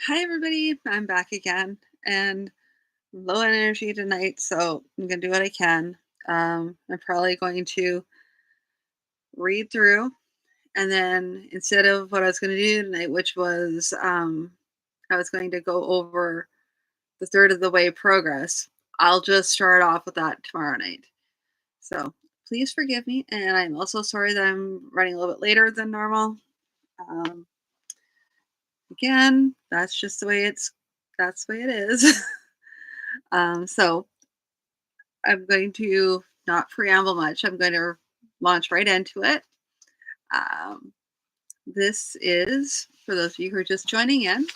Hi, everybody. I'm back again and low energy tonight, so I'm going to do what I can. I'm probably going to read through, and then instead of what I was going to do tonight, which was I was going to go over the third of the way progress, I'll just start off with that tomorrow night. So please forgive me, and I'm also sorry that I'm running a little bit later than normal. Um, Again, that's just the way that's the way it is. So I'm going to not preamble much. I'm going to launch right into it. Um, this is, for those of you who are just joining in,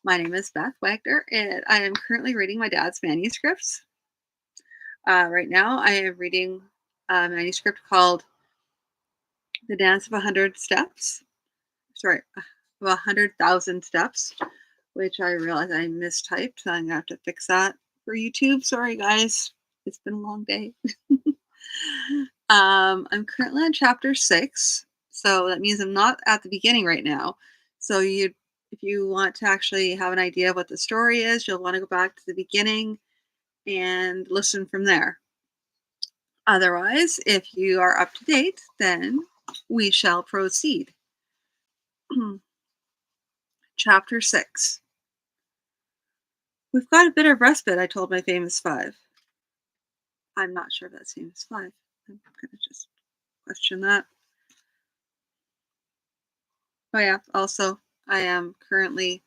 my name is Beth Wagner, and I am currently reading my dad's manuscripts. Right now, I am reading a manuscript called The Dance of 100 Steps. Sorry, of 100,000 Steps, which I realize I mistyped. So I'm going to have to fix that for YouTube. Sorry, guys. It's been a long day. I'm currently on chapter 6, so that means I'm not at the beginning right now. So if you want to actually have an idea of what the story is, you'll want to go back to the beginning and listen from there. Otherwise, if you are up to date, then we shall proceed. Chapter 6. We've got a bit of respite, I told my famous five. I'm not sure if that's famous five. I'm going to just question that. Oh, yeah. Also, I am currently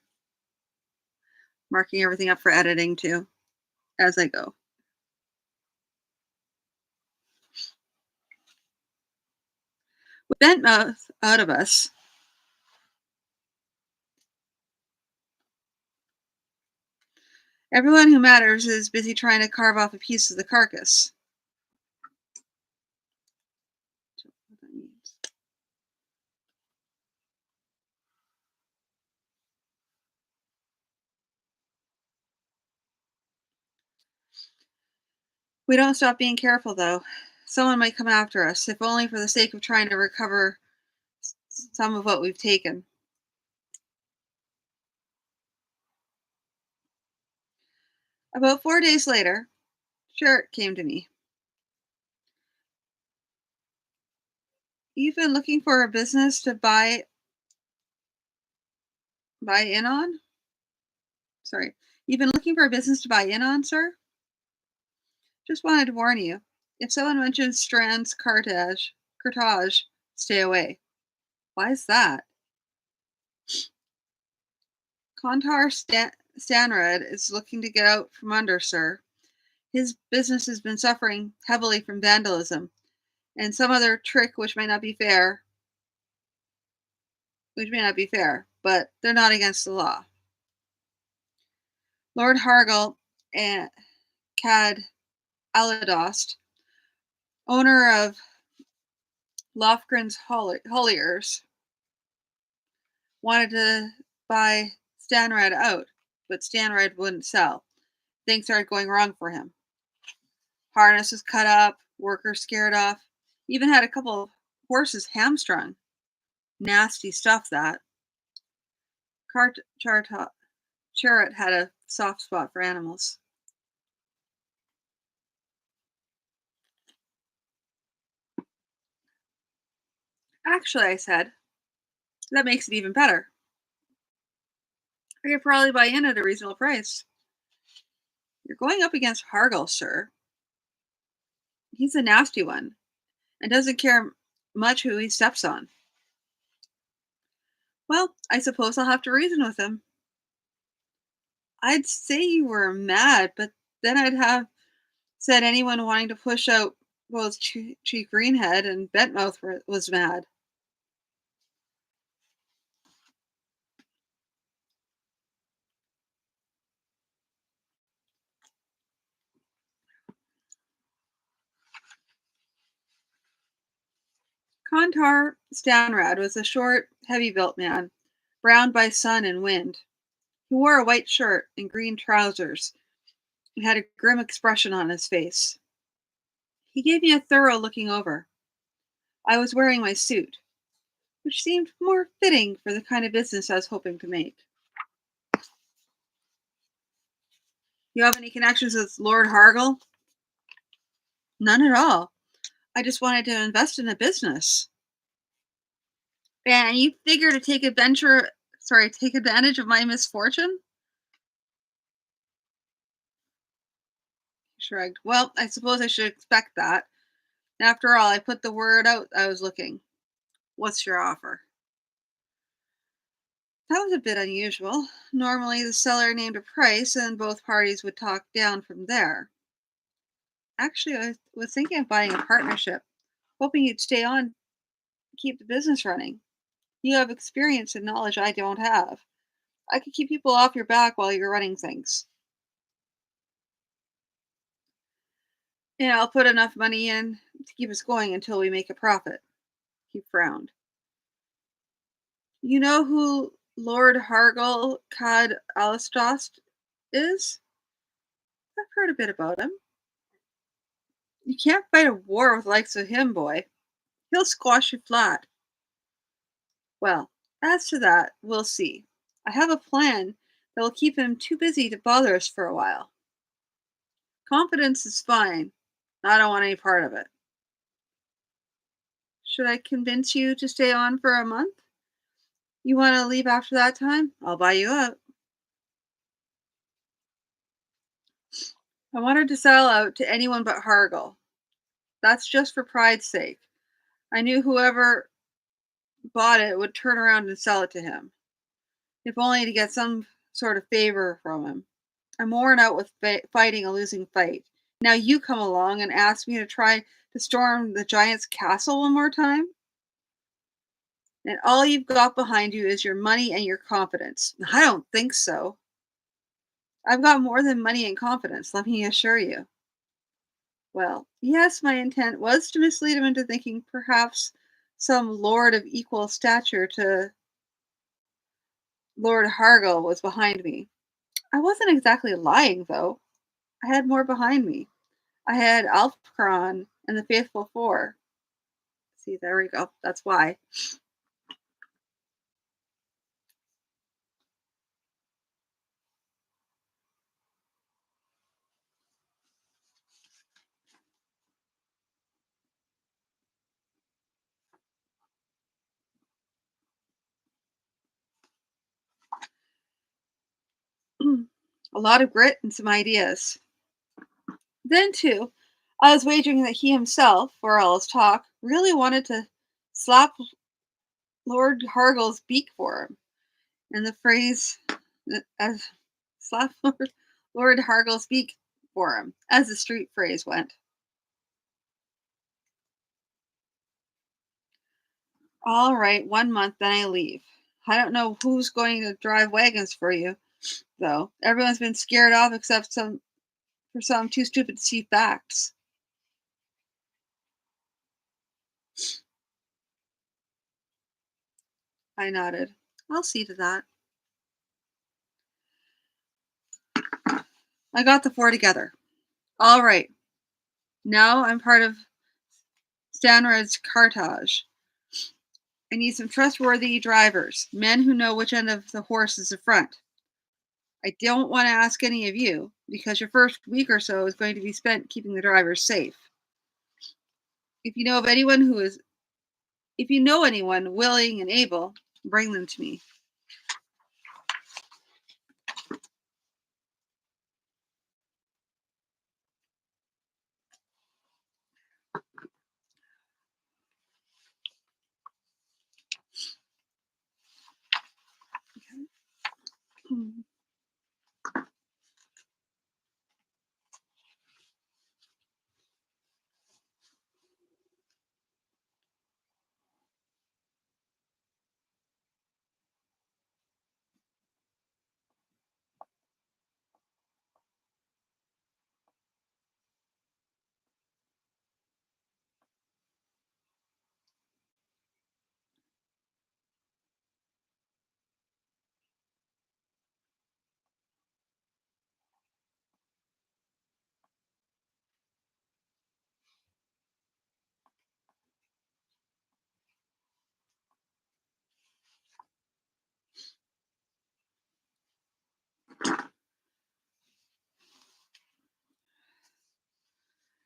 marking everything up for editing too as I go. With bent mouth out of us, everyone who matters is busy trying to carve off a piece of the carcass. What that means. We don't stop being careful, though. Someone might come after us, if only for the sake of trying to recover some of what we've taken. About 4 days later, Sherritt came to me. You've been looking for a business to buy in on? Sorry. You've been looking for a business to buy in on, sir? Just wanted to warn you. If someone mentions Strand's cartage, stay away. Why is that? Stanrad is looking to get out from under, sir. His business has been suffering heavily from vandalism and some other trick which may not be fair, but they're not against the law. Lord Hargall and Cad Aladost, owner of Lofgren's Holliers, wanted to buy Stanrad out, but Stanrad wouldn't sell. Things started going wrong for him. Harness was cut up, workers scared off, even had a couple of horses hamstrung. Nasty stuff, that. Charrot had a soft spot for animals. Actually, I said, that makes it even better. I could probably buy in at a reasonable price. You're going up against Hargall, sir. He's a nasty one and doesn't care much who he steps on. Well, I suppose I'll have to reason with him. I'd say you were mad, but then I'd have said anyone wanting to push out both Chief Greenhead and Bentmouth was mad. Contar Stanrad was a short, heavy-built man, browned by sun and wind. He wore a white shirt and green trousers and had a grim expression on his face. He gave me a thorough looking over. I was wearing my suit, which seemed more fitting for the kind of business I was hoping to make. You have any connections with Lord Hargle? None at all. I just wanted to invest in a business. And you figure to take advantage of my misfortune? He shrugged. Well, I suppose I should expect that. After all, I put the word out I was looking. What's your offer? That was a bit unusual. Normally, the seller named a price and both parties would talk down from there. Actually, I was thinking of buying a partnership, hoping you'd stay on to keep the business running. You have experience and knowledge I don't have. I could keep people off your back while you're running things. And I'll put enough money in to keep us going until we make a profit. He frowned. You know who Lord Hargal Cad Alistost is? I've heard a bit about him. You can't fight a war with the likes of him, boy. He'll squash you flat. Well, as to that, we'll see. I have a plan that will keep him too busy to bother us for a while. Confidence is fine. I don't want any part of it. Should I convince you to stay on for a month? You want to leave after that time? I'll buy you out. I wanted to sell out to anyone but Hargle. That's just for pride's sake. I knew whoever bought it would turn around and sell it to him, if only to get some sort of favor from him. I'm worn out with fighting a losing fight. Now you come along and ask me to try to storm the giant's castle one more time? And all you've got behind you is your money and your confidence. I don't think so. I've got more than money and confidence, let me assure you. Well, yes, my intent was to mislead him into thinking perhaps some lord of equal stature to Lord Hargle was behind me. I wasn't exactly lying, though. I had more behind me. I had Alfcron and the Faithful Four. See, there we go. That's why. A lot of grit and some ideas. Then, too, I was wagering that he himself, for all his talk, really wanted to slap Lord Hargle's beak for him. And the phrase, as slap Lord Hargle's beak for him, as the street phrase went. All right, 1 month, then I leave. I don't know who's going to drive wagons for you, though. Everyone's been scared off except some too stupid to see facts. I nodded. I'll see to that. I got the four together. All right. Now I'm part of Stanrad's cartage. I need some trustworthy drivers, men who know which end of the horse is the front. I don't want to ask any of you, because your first week or so is going to be spent keeping the drivers safe. If you know of anyone who is if you know anyone willing and able, bring them to me. Hmm.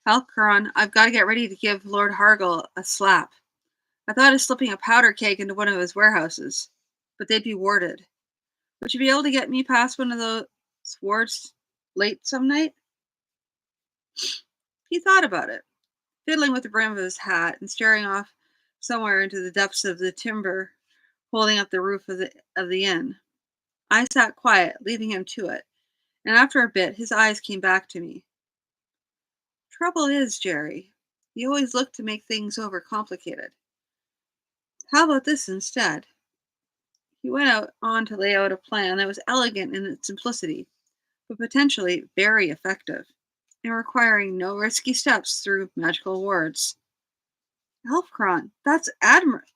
Halcron, I've got to get ready to give Lord Hargle a slap. I thought of slipping a powder keg into one of his warehouses, but they'd be warded. Would you be able to get me past one of those wards late some night? He thought about it, fiddling with the brim of his hat and staring off somewhere into the depths of the timber holding up the roof of the inn. I sat quiet, leaving him to it, and after a bit his eyes came back to me. Trouble is, Jerry, you always look to make things overcomplicated. How about this instead? He went on to lay out a plan that was elegant in its simplicity, but potentially very effective, and requiring no risky steps through magical wards. Elfcron, that's admirable.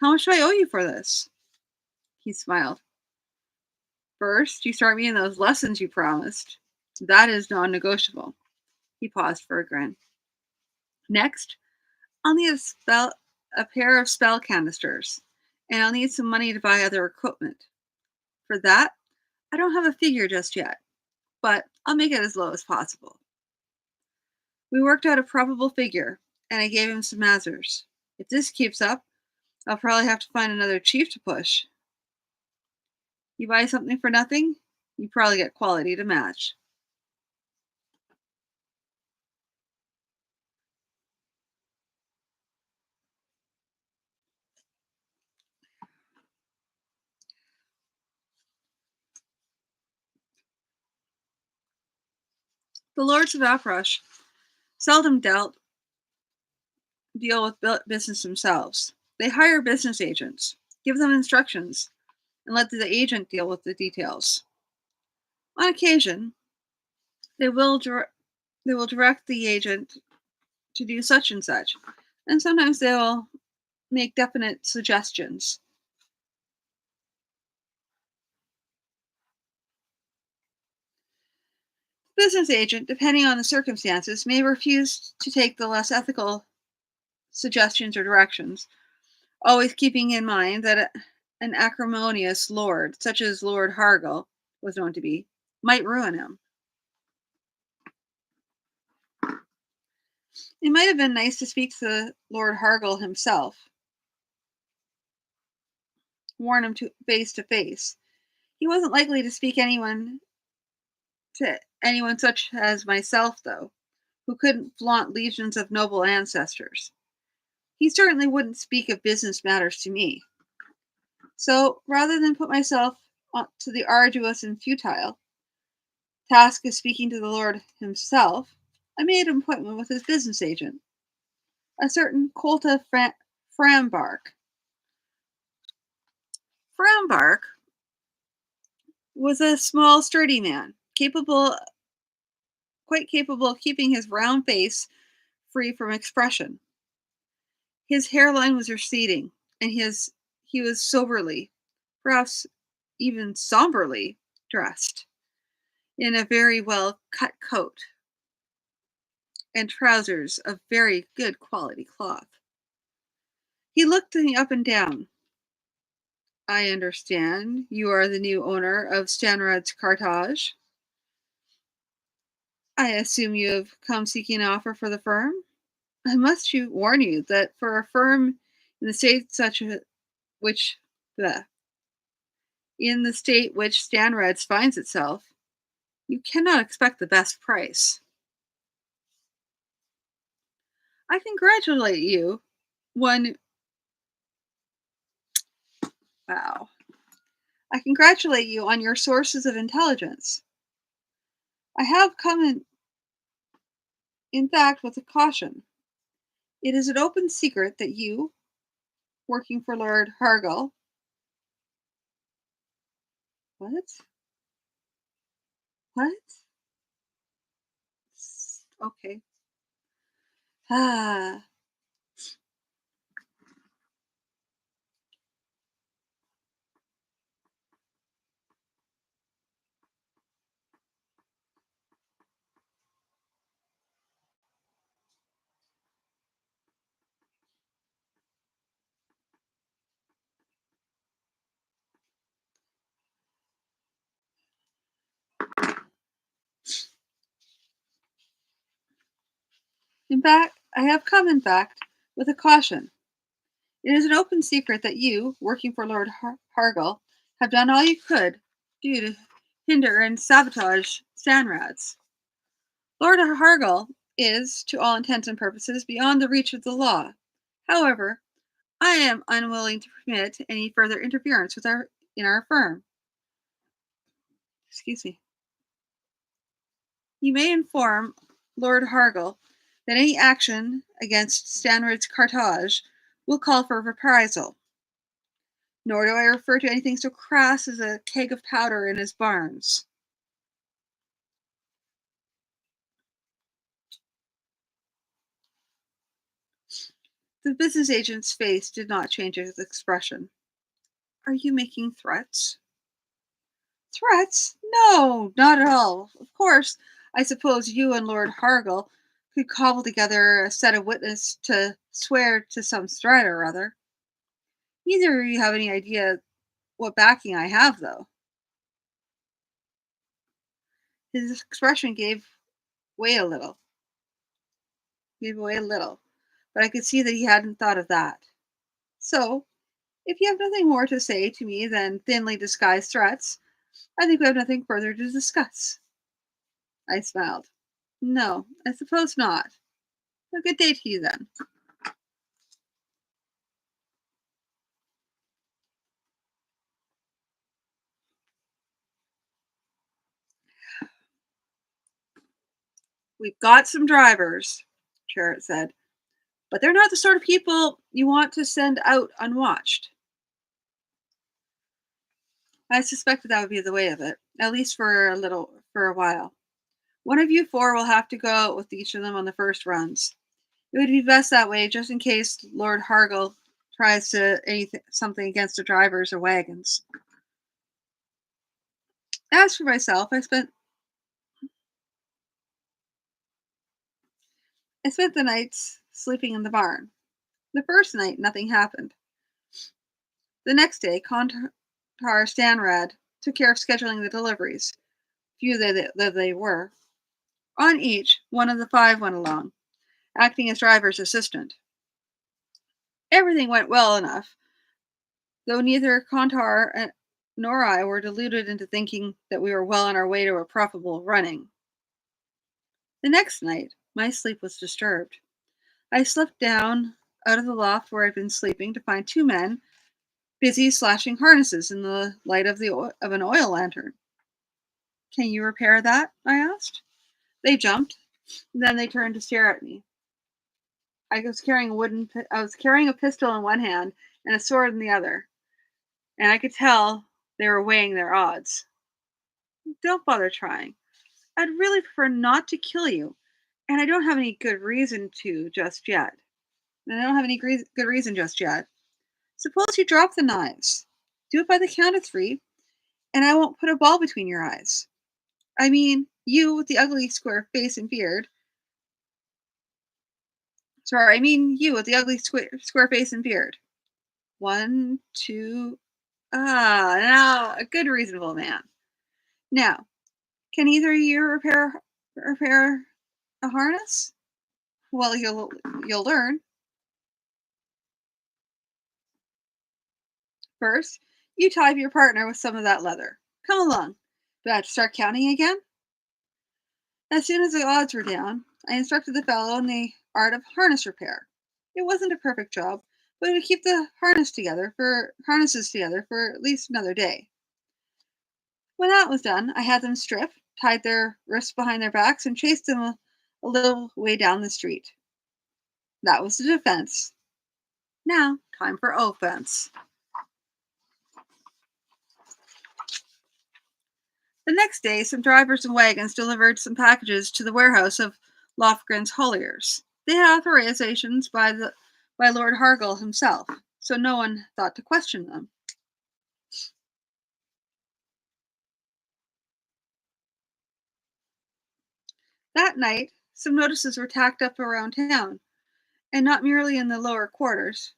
How much do I owe you for this? He smiled. First, you start me in those lessons you promised. That is non negotiable. He paused for a grin. Next, I'll need a pair of spell canisters, and I'll need some money to buy other equipment. For that, I don't have a figure just yet, but I'll make it as low as possible. We worked out a probable figure, and I gave him some mazzers. If this keeps up, I'll probably have to find another chief to push. You buy something for nothing, you probably get quality to match. The lords of Afrush seldom deal with business themselves. They hire business agents, give them instructions, and let the agent deal with the details. On occasion, they will direct the agent to do such and such, and sometimes they will make definite suggestions. Business agent, depending on the circumstances, may refuse to take the less ethical suggestions or directions, always keeping in mind that an acrimonious lord, such as Lord Hargle was known to be, might ruin him. It might have been nice to speak to Lord Hargle himself, warn him to face to face. He wasn't likely to speak to anyone such as myself, though, who couldn't flaunt legions of noble ancestors. He certainly wouldn't speak of business matters to me. So, rather than put myself to the arduous and futile task of speaking to the Lord himself, I made an appointment with his business agent, a certain Colta Frambark. Frambark was a small, sturdy man, quite capable of keeping his round face free from expression. His hairline was receding, and he was soberly, perhaps even somberly, dressed in a very well cut coat and trousers of very good quality cloth. He looked me up and down. I understand you are the new owner of Stanrad's Cartage. I assume you have come seeking an offer for the firm? I must warn you that for a firm in the state which the in the state which Stanrad's finds itself, you cannot expect the best price. I congratulate you. One wow. I congratulate you on your sources of intelligence. I have come in fact with a caution. It is an open secret that you, working for Lord Hargal, what? What? Okay. Ah, In fact, I have come, in fact, with a caution. It is an open secret that you, working for Lord Hargle, have done all you could do to hinder and sabotage Stanrads. Lord Hargle is, to all intents and purposes, beyond the reach of the law. However, I am unwilling to permit any further interference in our firm. Excuse me. You may inform Lord Hargle that any action against Stanrid's cartage will call for reprisal. Nor do I refer to anything so crass as a keg of powder in his barns. The business agent's face did not change its expression. Are you making threats? Threats? No, not at all. Of course, I suppose you and Lord Hargle could cobble together a set of witnesses to swear to some threat or other. Neither of you have any idea what backing I have, though. His expression way a little, gave away a little, but I could see that he hadn't thought of that. So, if you have nothing more to say to me than thinly disguised threats, I think we have nothing further to discuss. I smiled. No, I suppose not. A good day to you then. We've got some drivers, Charlotte said, but they're not the sort of people you want to send out unwatched. I suspected that would be the way of it, at least for a while. One of you four will have to go out with each of them on the first runs. It would be best that way, just in case Lord Hargle tries to something against the drivers or wagons. As for myself, I spent the nights sleeping in the barn. The first night, nothing happened. The next day, Contar Stanrad took care of scheduling the deliveries, few they were. On each, one of the five went along, acting as driver's assistant. Everything went well enough, though neither Contar nor I were deluded into thinking that we were well on our way to a profitable running. The next night, my sleep was disturbed. I slipped down out of the loft where I'd been sleeping to find two men busy slashing harnesses in the light of an oil lantern. Can you repair that? I asked. They jumped. Then they turned to stare at me. I was carrying a pistol in one hand and a sword in the other, and I could tell they were weighing their odds. Don't bother trying. I'd really prefer not to kill you, and I don't have any good reason to just yet. And I don't have any good reason just yet. Suppose you drop the knives. Do it by the count of three, and I won't put a ball between your eyes. I mean, you with the ugly square face and beard. Sorry, I mean you with the ugly square face and beard. One, two. Ah, now a good reasonable man. Now, can either of you repair a harness? Well, you'll learn. First, you tie up your partner with some of that leather. Come along. Do I have to start counting again? As soon as the odds were down, I instructed the fellow in the art of harness repair. It wasn't a perfect job, but it would keep the harnesses together for at least another day. When that was done, I had them stripped, tied their wrists behind their backs, and chased them a little way down the street. That was the defense. Now, time for offense. The next day, some drivers and wagons delivered some packages to the warehouse of Lofgren's hauliers. They had authorizations by Lord Hargle himself, so no one thought to question them. That night, some notices were tacked up around town, and not merely in the lower quarters,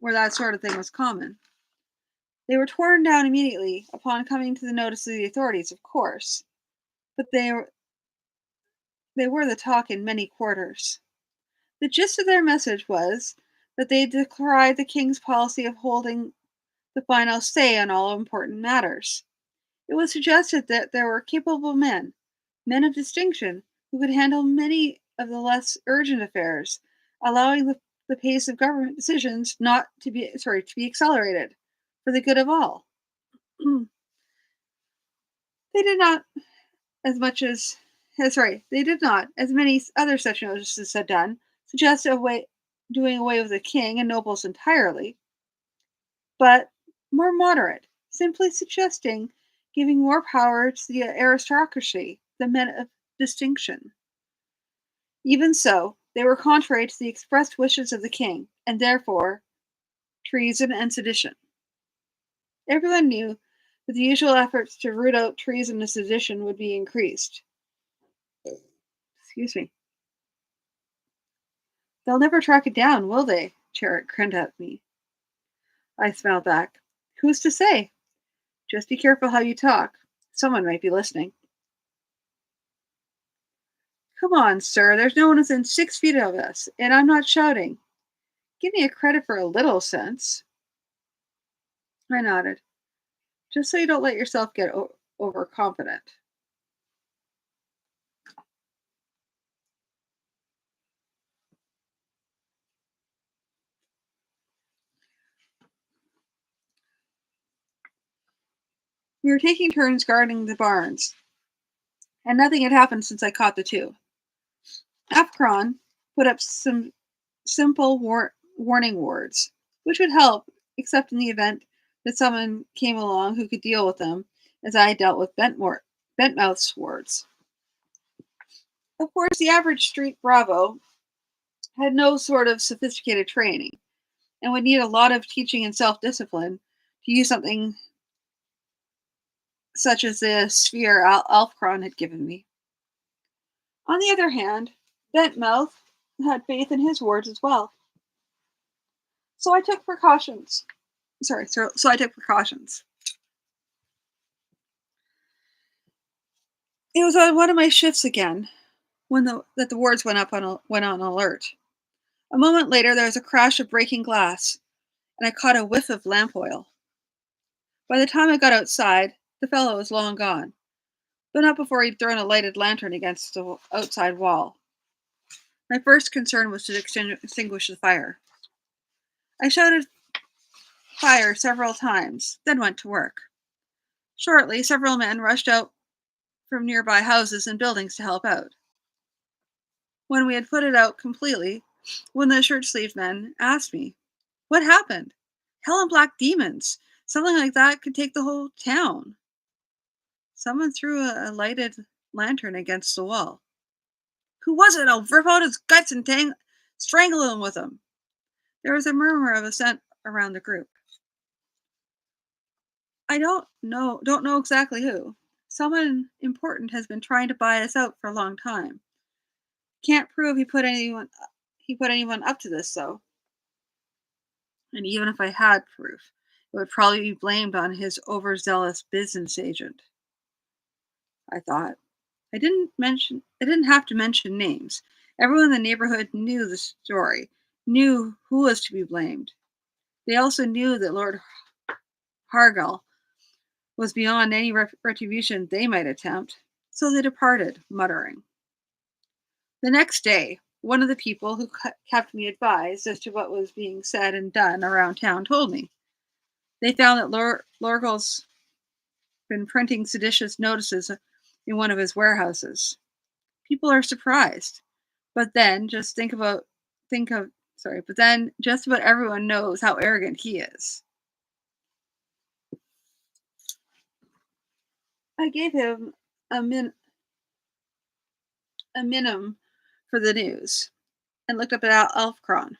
where that sort of thing was common. They were torn down immediately upon coming to the notice of the authorities, of course, but they were the talk in many quarters. The gist of their message was that they decried the king's policy of holding the final say on all important matters. It was suggested that there were capable men, men of distinction, who could handle many of the less urgent affairs, allowing the pace of government decisions not to be to be accelerated for the good of all. They did not as much as they did not, as many other such notices had done, suggest doing away with the king and nobles entirely, but more moderate, simply suggesting giving more power to the aristocracy, the men of distinction. Even so, they were contrary to the expressed wishes of the king, and therefore treason and sedition. Everyone knew that the usual efforts to root out treason and sedition would be increased. Excuse me. They'll never track it down, will they? Charrot grinned at me. I smiled back. Who's to say? Just be careful how you talk. Someone might be listening. Come on, sir. There's no one within 6 feet of us, and I'm not shouting. Give me a credit for a little sense. I nodded. Just so you don't let yourself get overconfident. We were taking turns guarding the barns, and nothing had happened since I caught the two. Afkron put up some simple warning words, which would help, except in the event that someone came along who could deal with them, as I had dealt with Bentmouth's words. Of course, the average street bravo had no sort of sophisticated training and would need a lot of teaching and self discipline to use something such as the sphere Alfcron had given me. On the other hand, Bentmouth had faith in his words as well. So I took precautions. So I took precautions. It was on one of my shifts again when the words went on alert. A moment later, there was a crash of breaking glass, and I caught a whiff of lamp oil. By the time I got outside, the fellow was long gone, but not before he'd thrown a lighted lantern against the outside wall. My first concern was to extinguish the fire. I shouted fire several times, then went to work. Shortly, several men rushed out from nearby houses and buildings to help out. When we had put it out completely, one of the shirt sleeved men asked me, "What happened? Hell and black demons. Something like that could take the whole town." Someone threw a lighted lantern against the wall. "Who was it? I'll rip out his guts and strangle him with them." There was a murmur of assent around the group. I don't know exactly who. Someone important has been trying to buy us out for a long time. Can't prove he put anyone up to this though. And even if I had proof, it would probably be blamed on his overzealous business agent. I thought. I didn't have to mention names. Everyone in the neighborhood knew the story, knew who was to be blamed. They also knew that Lord Hargal was beyond any retribution they might attempt, so they departed, muttering. The next day, one of the people who kept me advised as to what was being said and done around town told me. They found that Lorgal's been printing seditious notices in one of his warehouses. People are surprised, but then think of but then just about everyone knows how arrogant he is. I gave him a a minimum for the news and looked up at Alfcron.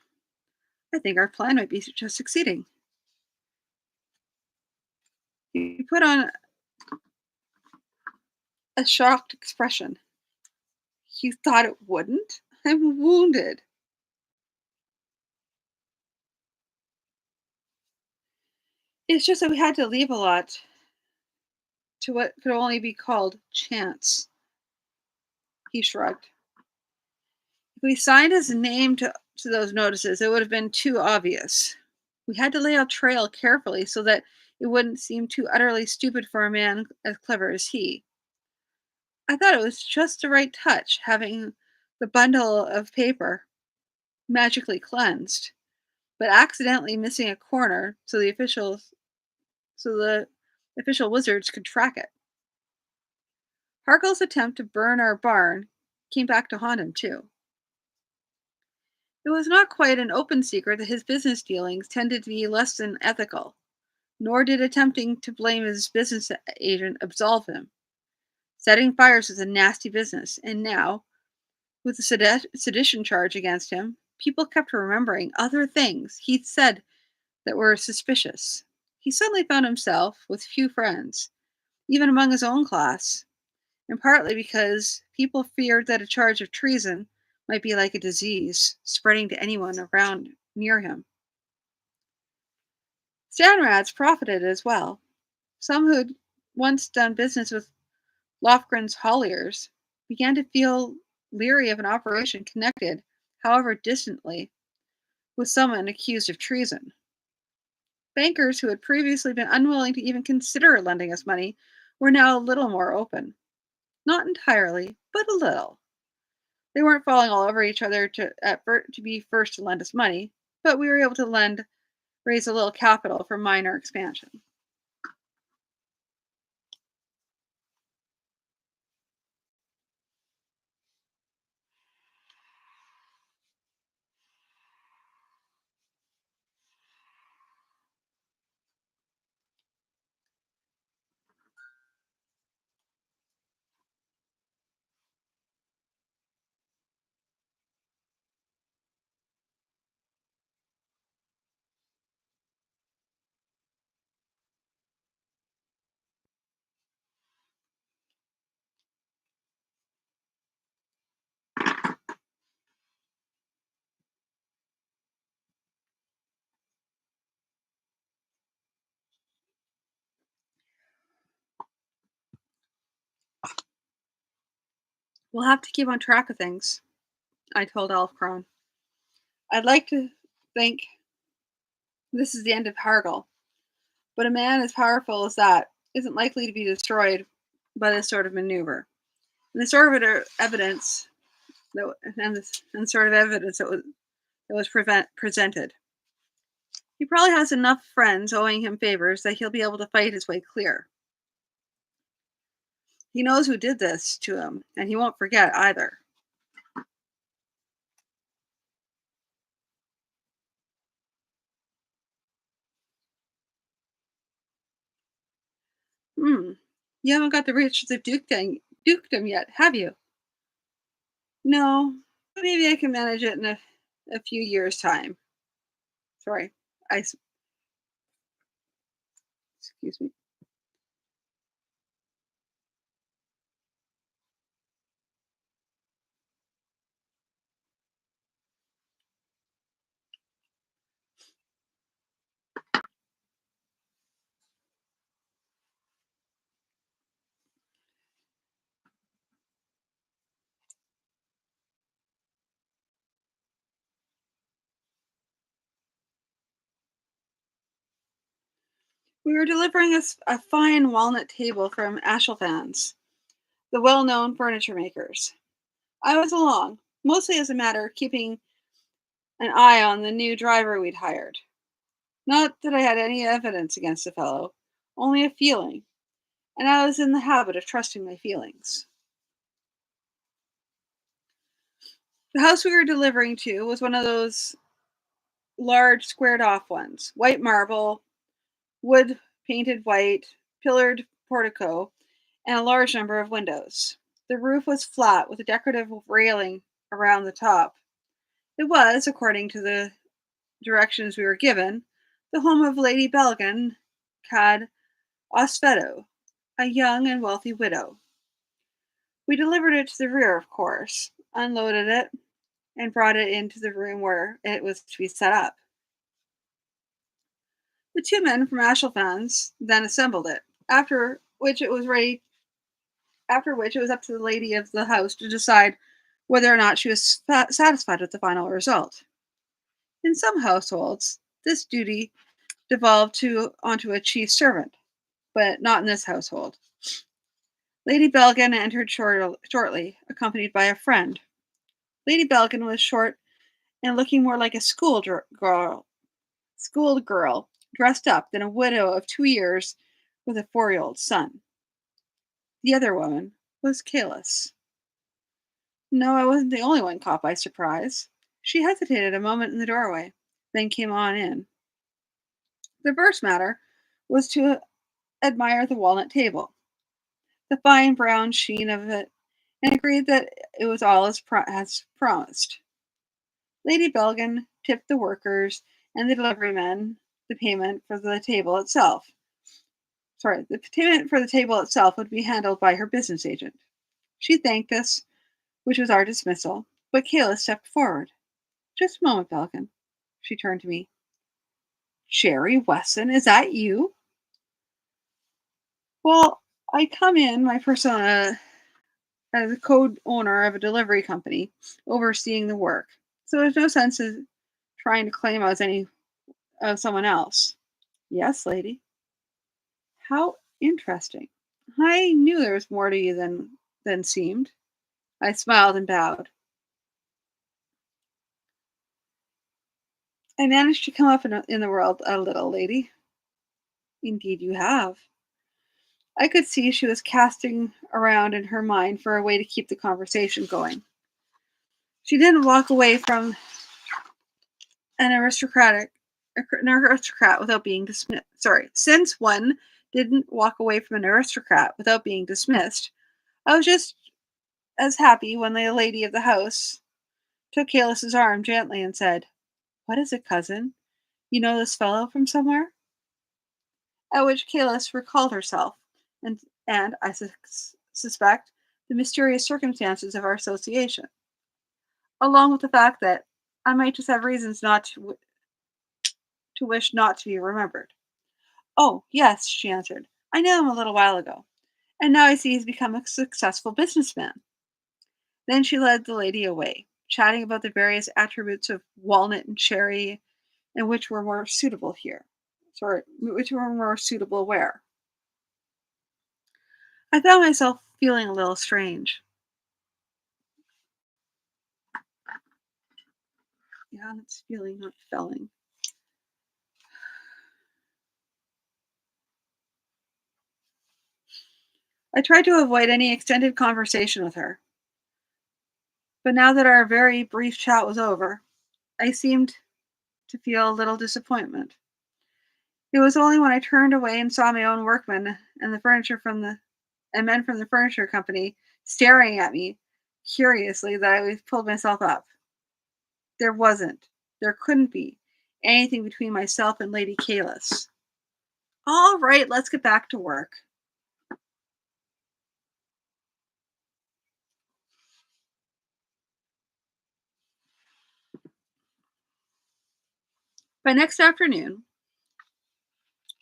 I think our plan might be just succeeding. He put on a shocked expression. You thought it wouldn't? I'm wounded. It's just that we had to leave a lot to what could only be called chance. He shrugged. If we signed his name to those notices, it would have been too obvious. We had to lay out trail carefully so that it wouldn't seem too utterly stupid for a man as clever as he. I thought it was just the right touch, having the bundle of paper magically cleansed, but accidentally missing a corner so the official wizards could track it. Hargle's attempt to burn our barn came back to haunt him too. It was not quite an open secret that his business dealings tended to be less than ethical, nor did attempting to blame his business agent absolve him. Setting fires is a nasty business, and now, with the sedition charge against him, people kept remembering other things he'd said that were suspicious. He suddenly found himself with few friends, even among his own class, and partly because people feared that a charge of treason might be like a disease, spreading to anyone around near him. Stanrads profited as well. Some who'd once done business with Lofgren's Holliers began to feel leery of an operation connected, however distantly, with someone accused of treason. Bankers who had previously been unwilling to even consider lending us money were now a little more open. Not entirely, but a little. They weren't falling all over each other to be first to lend us money, but we were able to raise a little capital for minor expansion. We'll have to keep on track of things, I told Elfcron. I'd like to think this is the end of Hargle, but a man as powerful as that isn't likely to be destroyed by this sort of maneuver. And the sort of evidence and the sort of evidence that was presented. He probably has enough friends owing him favors that he'll be able to fight his way clear. He knows who did this to him, and he won't forget either. Hmm. You haven't got the riches of dukedom yet, have you? No. But maybe I can manage it in a few years' time. Sorry. I excuse me. We were delivering a fine walnut table from Ashelfans, the well-known furniture makers. I was along, mostly as a matter of keeping an eye on the new driver we'd hired. Not that I had any evidence against the fellow, only a feeling, and I was in the habit of trusting my feelings. The house we were delivering to was one of those large squared off ones, white marble, wood painted white, pillared portico, and a large number of windows. The roof was flat with a decorative railing around the top. It was, according to the directions we were given, the home of Lady Belgan Cad Osvedo, a young and wealthy widow. We delivered it to the rear, of course, unloaded it, and brought it into the room where it was to be set up. The two men from Ashelfans then assembled it, after which it was up to the lady of the house to decide whether or not she was satisfied with the final result. In some households, this duty devolved onto a chief servant, but not in this household. Lady Belgan entered shortly, accompanied by a friend. Lady Belgan was short and looking more like a schooled girl, dressed up, than a widow of 2 years with a 4-year-old son. The other woman was Kalis. No, I wasn't the only one caught by surprise. She hesitated a moment in the doorway, then came on in. The first matter was to admire the walnut table, the fine brown sheen of it, and agreed that it was all as promised. Lady Belgan tipped the workers and the delivery men the payment for the table itself. The payment for the table itself would be handled by her business agent. She thanked us, which was our dismissal, but Kayla stepped forward. Just a moment, Belgan. She turned to me. Jerry Wesson, is that you? Well, I come in my persona as a co-owner of a delivery company, overseeing the work. So there's no sense of trying to claim I was any of someone else. Yes, lady. How interesting. I knew there was more to you than seemed. I smiled and bowed. I managed to come up in the world a little, lady. Indeed, you have. I could see she was casting around in her mind for a way to keep the conversation going. She didn't walk away from an aristocrat without being dismissed. Sorry, since one didn't walk away from an aristocrat without being dismissed, I was just as happy when the lady of the house took Kalis's arm gently and said, "What is it, cousin? You know this fellow from somewhere?" At which Kalis recalled herself, and and I suspect the mysterious circumstances of our association, along with the fact that I might just have reasons not to wish not to be remembered. "Oh, yes," she answered. "I knew him a little while ago, and now I see he's become a successful businessman." Then she led the lady away, chatting about the various attributes of walnut and cherry, and which were more suitable here. Sorry, which were more suitable where. I found myself feeling a little strange. Yeah, it's feeling, not felling. I tried to avoid any extended conversation with her, but now that our very brief chat was over, I seemed to feel a little disappointment. It was only when I turned away and saw my own workmen and the furniture from the and men from the furniture company staring at me curiously that I pulled myself up. There couldn't be anything between myself and Lady Kalis. All right, let's get back to work. By next afternoon,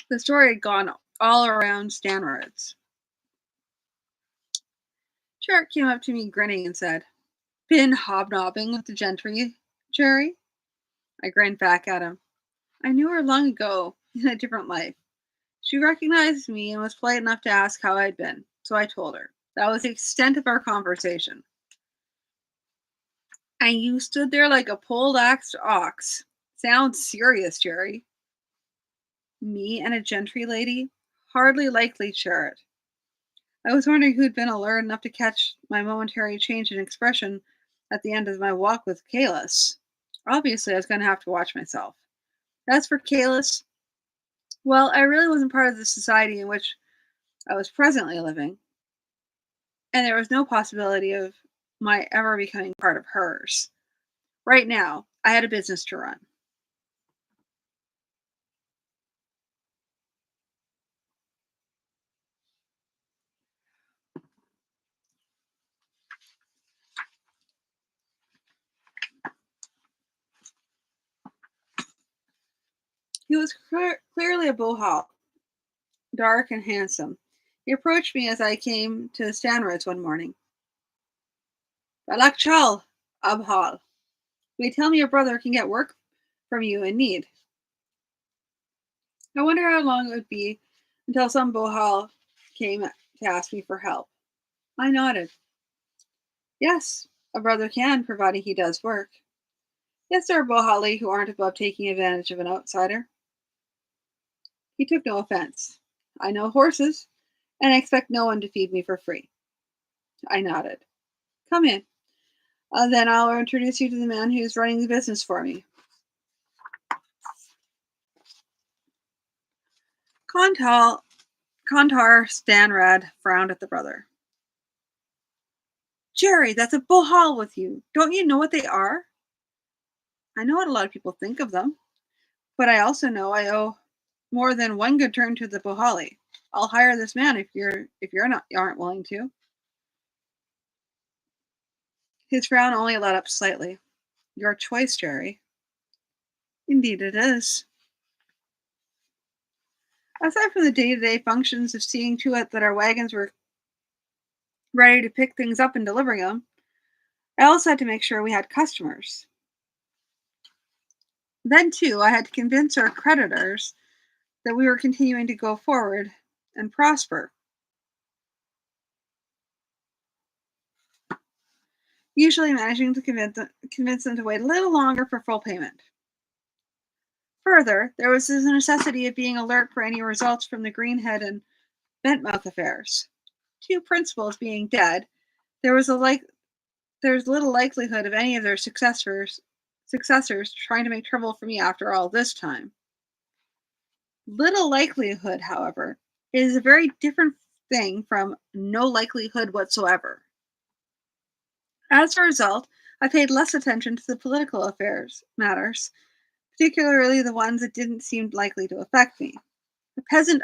the story had gone all around Stanrose. Shark came up to me grinning and said, "Been hobnobbing with the gentry, Jerry?" I grinned back at him. I knew her long ago in a different life. She recognized me and was polite enough to ask how I'd been, so I told her. That was the extent of our conversation. And you stood there like a pole-axed ox. Sounds serious, Jerry. Me and a gentry lady? Hardly likely, Sherritt. I was wondering who'd been alert enough to catch my momentary change in expression at the end of my walk with Kalis. Obviously, I was going to have to watch myself. As for Kalis, well, I really wasn't part of the society in which I was presently living, and there was no possibility of my ever becoming part of hers. Right now, I had a business to run. He was clearly a bohawk, dark and handsome. He approached me as I came to the Stanrose one morning. Balakchal, Abhal. They tell me your brother can get work from you in need. I wonder how long it would be until some Bohal came to ask me for help. I nodded. Yes, a brother can, providing he does work. Yes, there are Bohali who aren't above taking advantage of an outsider. He took no offense. I know horses, and I expect no one to feed me for free. I nodded. Come in. Then I'll introduce you to the man who's running the business for me. Kontal, Kontar Stanrad frowned at the brother. Jerry, that's a bohal with you. Don't you know what they are? I know what a lot of people think of them, but I also know I owe more than one good turn to the bohali. I'll hire this man if you're not aren't willing to. His frown only let up slightly. Your choice, Jerry. Indeed it is. Aside from the day-to-day functions of seeing to it that our wagons were ready to pick things up and deliver them, I also had to make sure we had customers. Then, too, I had to convince our creditors that we were continuing to go forward and prosper, usually managing to convince them to wait a little longer for full payment. Further, there was the necessity of being alert for any results from the Greenhead and Bentmouth affairs. Two principals being dead, there was there's little likelihood of any of their successors trying to make trouble for me after all this time. Little likelihood, however, is a very different thing from no likelihood whatsoever. As a result, I paid less attention to the political affairs matters, particularly the ones that didn't seem likely to affect me. The peasant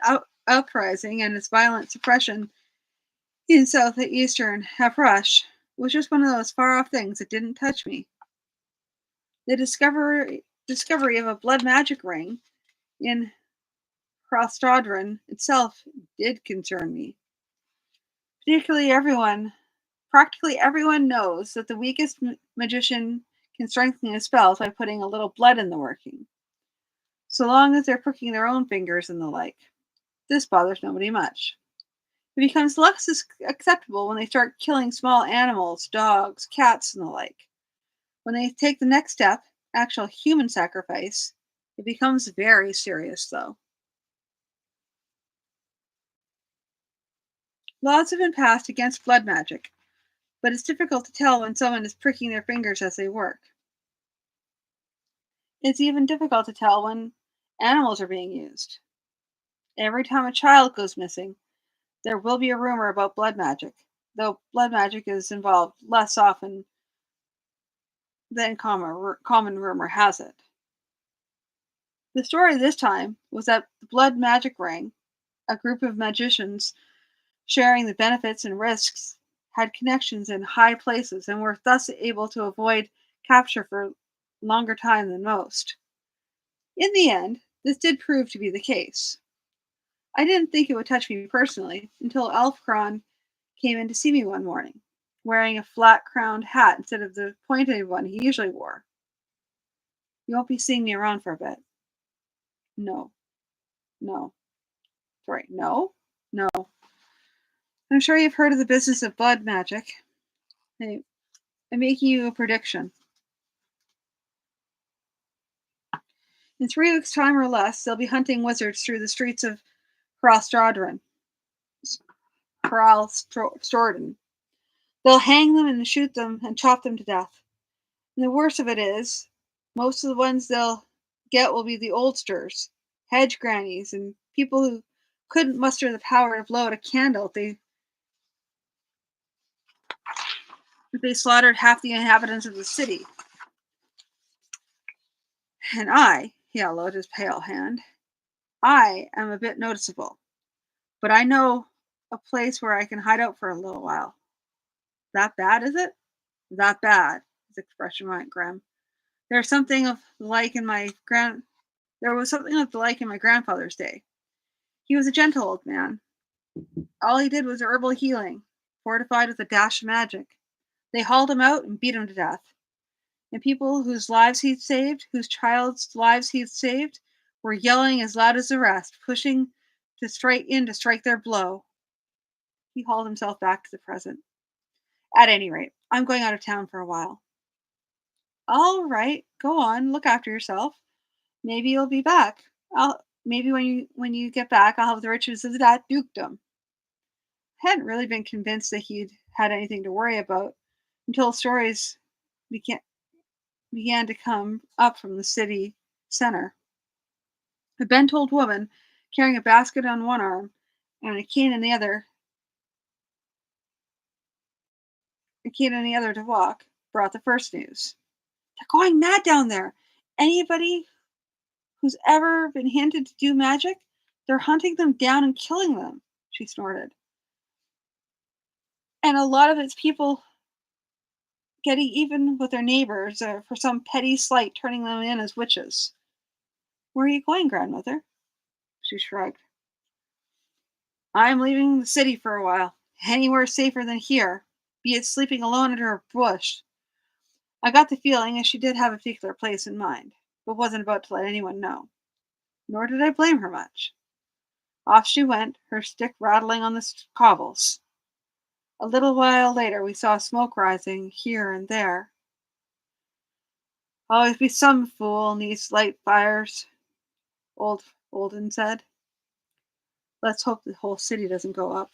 uprising and its violent suppression in southeastern Hafrush was just one of those far off things that didn't touch me. The discovery of a blood magic ring in Hrostodron itself did concern me. Particularly everyone, Practically everyone knows that the weakest magician can strengthen his spells by putting a little blood in the working, so long as they're pricking their own fingers and the like. This bothers nobody much. It becomes less acceptable when they start killing small animals, dogs, cats, and the like. When they take the next step, actual human sacrifice, it becomes very serious, though. Laws have been passed against blood magic, but it's difficult to tell when someone is pricking their fingers as they work. It's even difficult to tell when animals are being used. Every time a child goes missing, there will be a rumor about blood magic, though blood magic is involved less often than common rumor has it. The story this time was that the blood magic ring, a group of magicians sharing the benefits and risks, had connections in high places and were thus able to avoid capture for longer time than most. In the end, this did prove to be the case. I didn't think it would touch me personally until Elfcron came in to see me one morning, wearing a flat crowned hat instead of the pointed one he usually wore. You won't be seeing me around for a bit. No, no. Sorry, no, no. I'm sure you've heard of the business of blood magic. Hey, I'm making you a prediction. In 3 weeks' time or less, they'll be hunting wizards through the streets of Hrostradrin. Hrostradrin. They'll hang them and shoot them and chop them to death. And the worst of it is, most of the ones they'll get will be the oldsters, hedge grannies, and people who couldn't muster the power to blow out a candle if they slaughtered half the inhabitants of the city. And he held out his pale hand, I am a bit noticeable, but I know a place where I can hide out for a little while. That bad, is it? That bad. His expression went grim. There's something of the like in my grand. There was something of the like in my grandfather's day. He was a gentle old man. All he did was herbal healing, fortified with a dash of magic. They hauled him out and beat him to death. And people whose lives he'd saved, whose child's lives he'd saved, were yelling as loud as the rest, pushing to strike their blow. He hauled himself back to the present. At any rate, I'm going out of town for a while. All right, go on, look after yourself. Maybe you'll be back. Maybe when you get back, I'll have the riches of that dukedom. I hadn't really been convinced that he'd had anything to worry about until stories began began to come up from the city center. A bent old woman carrying a basket on one arm and a cane in the other to walk, brought the first news. They're going mad down there. Anybody who's ever been hinted to do magic, they're hunting them down and killing them, she snorted. And a lot of it's people getting even with their neighbors for some petty slight, turning them in as witches. Where are you going, grandmother? She shrugged. I'm leaving the city for a while. Anywhere safer than here, be it sleeping alone under a bush. I got the feeling that she did have a particular place in mind, but wasn't about to let anyone know. Nor did I blame her much. Off she went, her stick rattling on the cobbles. A little while later, we saw smoke rising here and there. Always be some fool in these light fires, old Olden said. Let's hope the whole city doesn't go up.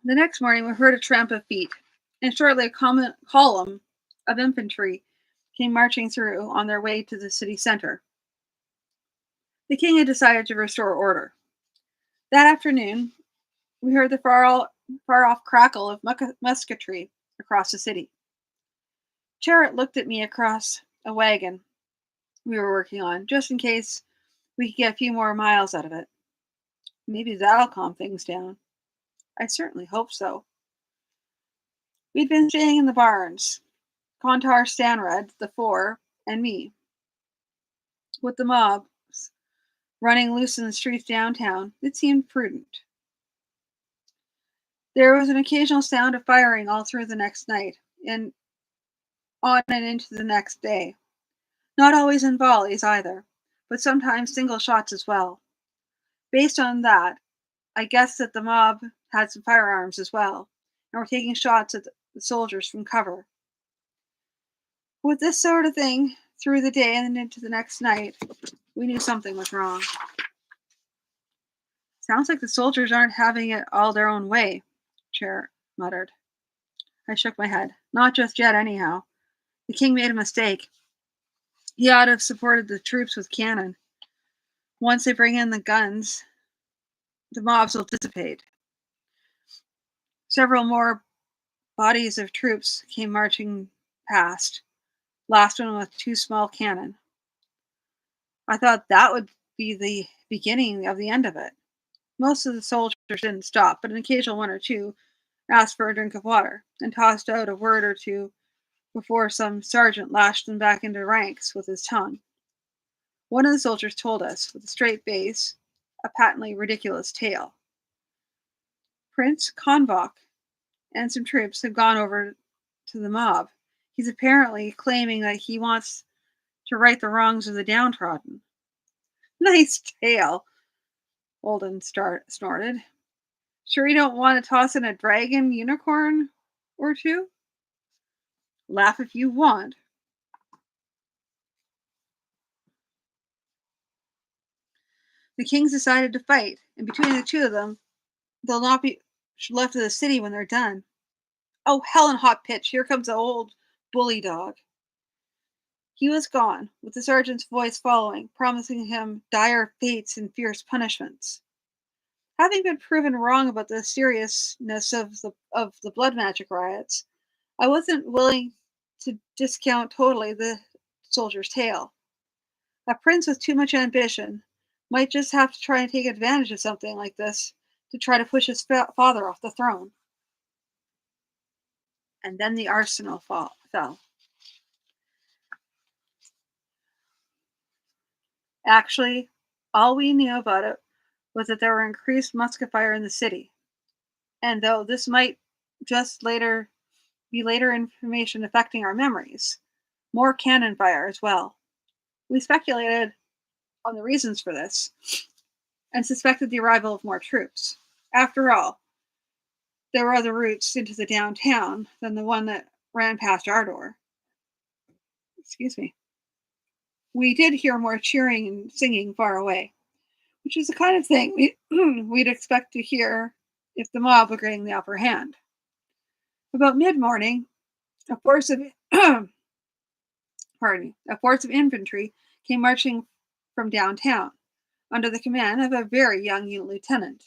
The next morning, we heard a tramp of feet, and shortly a column of infantry came marching through on their way to the city center. The king had decided to restore order. That afternoon, we heard the far off crackle of musketry across the city. Charrot looked at me across a wagon we were working on, just in case we could get a few more miles out of it. Maybe that'll calm things down. I certainly hope so. We'd been staying in the barns, Contar Stanred, the four, and me, with the mob running loose in the streets downtown. It seemed prudent. There was an occasional sound of firing all through the next night, and on and into the next day. Not always in volleys either, but sometimes single shots as well. Based on that, I guessed that the mob had some firearms as well, and were taking shots at the soldiers from cover. With this sort of thing through the day and into the next night, we knew something was wrong. Sounds like the soldiers aren't having it all their own way, Chair muttered. I shook my head. Not just yet, anyhow. The king made a mistake. He ought to have supported the troops with cannon. Once they bring in the guns, the mobs will dissipate. Several more bodies of troops came marching past, last one with two small cannon. I thought that would be the beginning of the end of it. Most of the soldiers didn't stop, but an occasional one or two asked for a drink of water and tossed out a word or two before some sergeant lashed them back into ranks with his tongue. One of the soldiers told us, with a straight face, a patently ridiculous tale. Prince Konvok and some troops have gone over to the mob. He's apparently claiming that he wants to right the wrongs of the downtrodden. Nice tale, Olden snorted. Sure you don't want to toss in a dragon unicorn or two? Laugh if you want. The kings decided to fight, and between the two of them, they'll not be left of the city when they're done. Oh, hell and hot pitch, here comes the old bully dog. He was gone, with the sergeant's voice following, promising him dire fates and fierce punishments. Having been proven wrong about the seriousness of the blood magic riots, I wasn't willing to discount totally the soldier's tale. A prince with too much ambition might just have to try and take advantage of something like this to try to push his father off the throne. and then the arsenal fell. Actually, all we knew about it was that there were increased musket fire in the city, and though this might just later be later information affecting our memories, more cannon fire as well. We speculated on the reasons for this and suspected the arrival of more troops. After all, there were other routes into the downtown than the one that ran past our door. Excuse me. We did hear more cheering and singing far away, which is the kind of thing we'd expect to hear if the mob were getting the upper hand. About mid-morning, a force of a force of infantry came marching from downtown under the command of a very young lieutenant.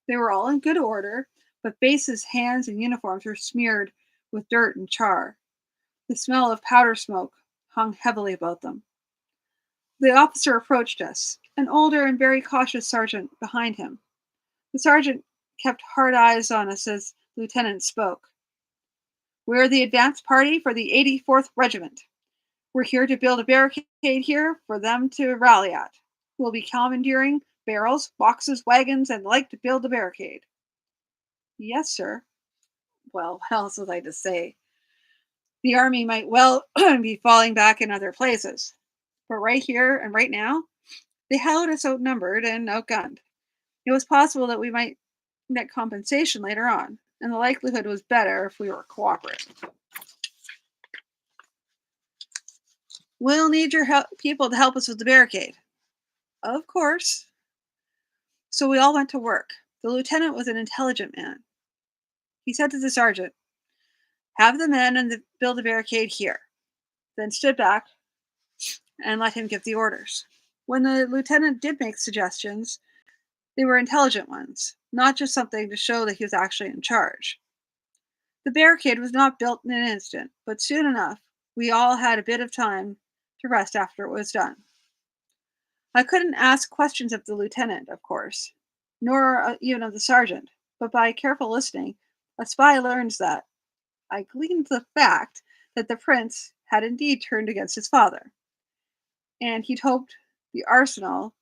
They were all in good order, but Base's hands and uniforms were smeared with dirt and char. The smell of powder smoke hung heavily about them. The officer approached us, an older and very cautious sergeant behind him. The sergeant kept hard eyes on us as the lieutenant spoke. "We're the advance party for the 84th Regiment. We're here to build a barricade here for them to rally at. We'll be commandeering barrels, boxes, wagons, and like to build a barricade." "Yes, sir." Well, what else was I to say? The army might well be falling back in other places, but right here and right now, they held us outnumbered and outgunned. It was possible that we might get compensation later on, and the likelihood was better if we were cooperative. "We'll need your people to help us with the barricade." "Of course." So we all went to work. The lieutenant was an intelligent man. He said to the sergeant, "Have the men and build a barricade here," then stood back and let him give the orders. When the lieutenant did make suggestions, they were intelligent ones, not just something to show that he was actually in charge. The barricade was not built in an instant, but soon enough, we all had a bit of time to rest after it was done. I couldn't ask questions of the lieutenant, of course, nor even of the sergeant, but by careful listening, a spy learns that I gleaned the fact that the prince had indeed turned against his father, and the arsenal,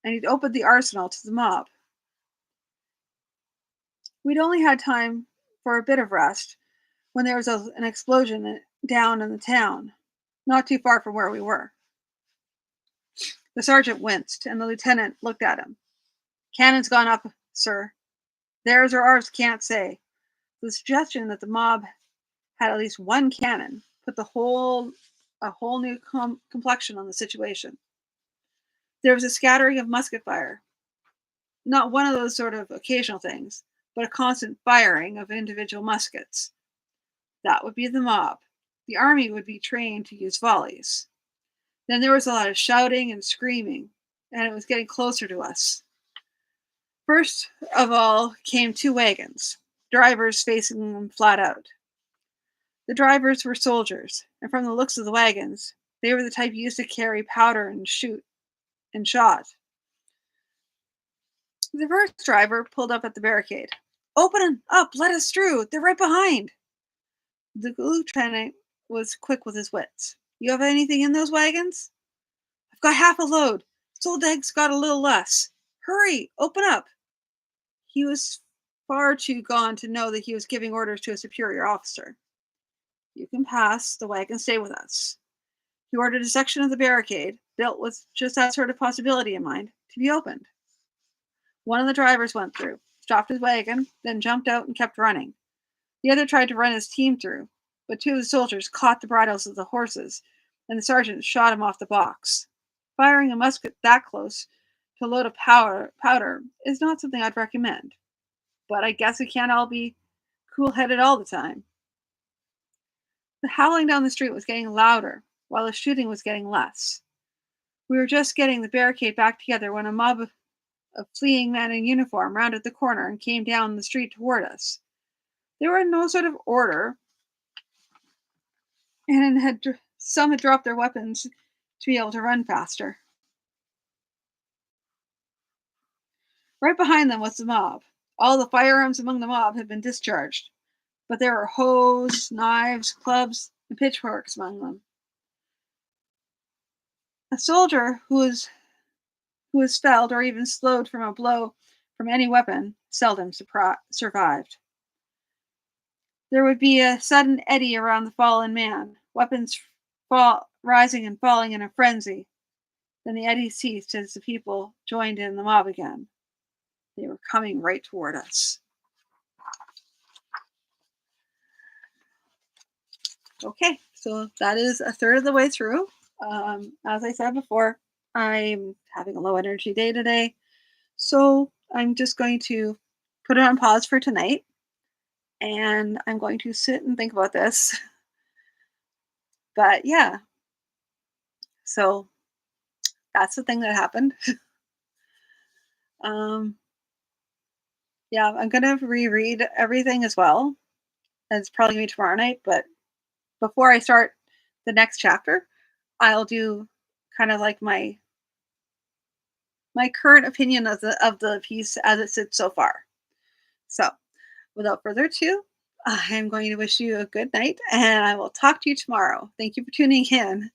he'd opened the arsenal to the mob. We'd only had time for a bit of rest when there was an explosion down in the town, not too far from where we were. The sergeant winced, and the lieutenant looked at him. "Cannon's gone up, sir. Theirs or ours, can't say." The suggestion that the mob had at least one cannon put a whole new complexion on the situation. There was a scattering of musket fire, not one of those sort of occasional things, but a constant firing of individual muskets. That would be the mob. The army would be trained to use volleys. Then there was a lot of shouting and screaming, and it was getting closer to us. First of all came two wagons, drivers facing them flat out. The drivers were soldiers, and from the looks of the wagons, they were the type used to carry powder and shoot and shot. The first driver pulled up at the barricade. "Open up, let us through. They're right behind." The lieutenant was quick with his wits. "You have anything in those wagons?" "I've got half a load. Soldag's got a little less. Hurry, open up." He was far too gone to know that he was giving orders to a superior officer. "You can pass. The wagons stay with us." He ordered a section of the barricade, built with just that sort of possibility in mind, to be opened. One of the drivers went through, stopped his wagon, then jumped out and kept running. The other tried to run his team through, but two of the soldiers caught the bridles of the horses, and the sergeant shot him off the box. Firing a musket that close to a load of powder is not something I'd recommend, but I guess we can't all be cool-headed all the time. The howling down the street was getting louder, while the shooting was getting less. We were just getting the barricade back together when a mob of fleeing men in uniform rounded the corner and came down the street toward us. They were in no sort of order, and some had dropped their weapons to be able to run faster. Right behind them was the mob. All the firearms among the mob had been discharged. but there were hoes, knives, clubs, and pitchforks among them. A soldier who was felled or even slowed from a blow from any weapon seldom survived. There would be a sudden eddy around the fallen man, weapons rising and falling in a frenzy. Then the eddy ceased as the people joined in the mob again. They were coming right toward us. Okay, so that is a third of the way through. As I said before, I'm having a low energy day today. So I'm just going to put it on pause for tonight and I'm going to sit and think about this. But yeah, so that's the thing that happened. Um, yeah, I'm going to reread everything as well. And it's probably going to be tomorrow night. But before I start the next chapter, I'll do kind of like my current opinion of the piece as it sits so far. So without further ado, I am going to wish you a good night and I will talk to you tomorrow. Thank you for tuning in.